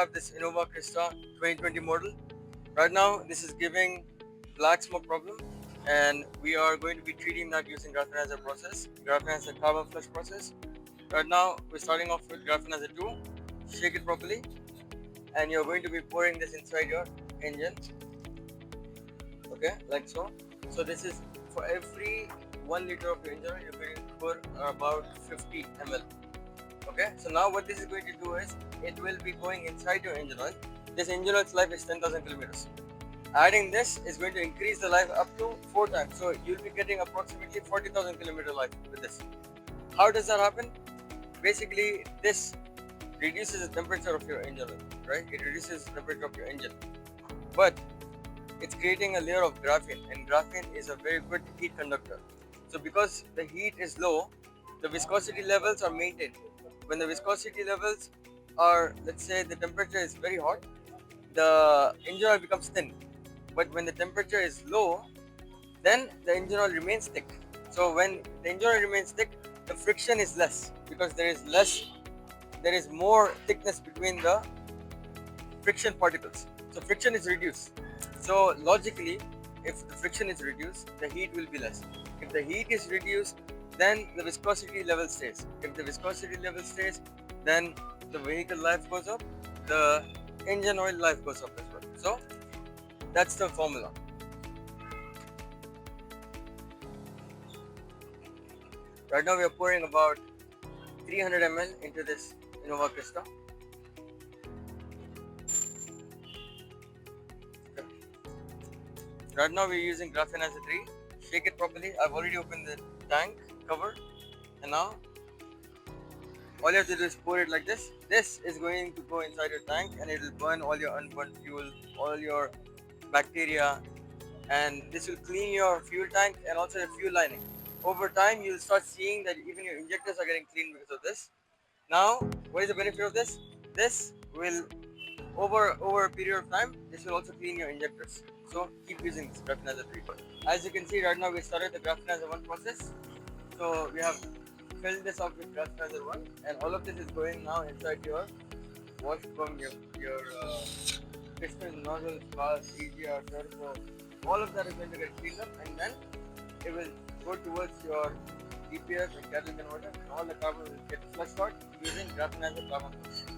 have this Innova Crysta 2020 model. Right now this is giving black smoke problem, and we are going to be treating that using Graphenizer Carbon Flush process. Right now we're starting off with Graphenizer 2. Shake it properly, and you're going to be pouring this inside your engine, okay, like so. So this is for every 1 liter of your engine oil, you're going to pour about 50 ml. Okay, so now what this is going to do is it will be going inside your engine oil. This engine oil's life is 10,000 kilometers. Adding this is going to increase the life up to 4 times, so you'll be getting approximately 40,000 kilometer life with this. How does that happen? Basically, this reduces the temperature of your engine oil, right? It reduces the temperature of your engine, but it's creating a layer of graphene, and graphene is a very good heat conductor. So because the heat is low, the viscosity levels are maintained. When the viscosity levels are, let's say the temperature is very hot, the engine oil becomes thin. But when the temperature is low, then the engine oil remains thick. So when the engine oil remains thick, the friction is less because there is more thickness between the friction particles. So friction is reduced. So logically, if the friction is reduced, the heat will be less. If the heat is reduced, then the viscosity level stays. If the viscosity level stays, then the vehicle life goes up, the engine oil life goes up as well. So that's the formula. Right now we are pouring about 300 ml into this Innova Crysta. Right now we're using Graphenizer 3. Shake it properly. I've already opened the tank cover, and now all you have to do is pour it like this. This is going to go inside your tank, and it will burn all your unburnt fuel, all your bacteria, and this will clean your fuel tank and also your fuel lining. Over time you'll start seeing that even your injectors are getting clean because of this. Now what is the benefit of this? This will over a period of time, this will also clean your injectors. So keep using this Graphenizer 3. As you can see, right now we started the Graphenizer 1 process. So we have filled this up with Graphenizer 1, and all of this is going now inside your wash from your piston, nozzle, valve, EGR, turbo. All of that is going to get cleaned up, and then it will go towards your DPF and Catalytic Converter, and all the carbon will get flushed out using Graphenizer Carbon Flush.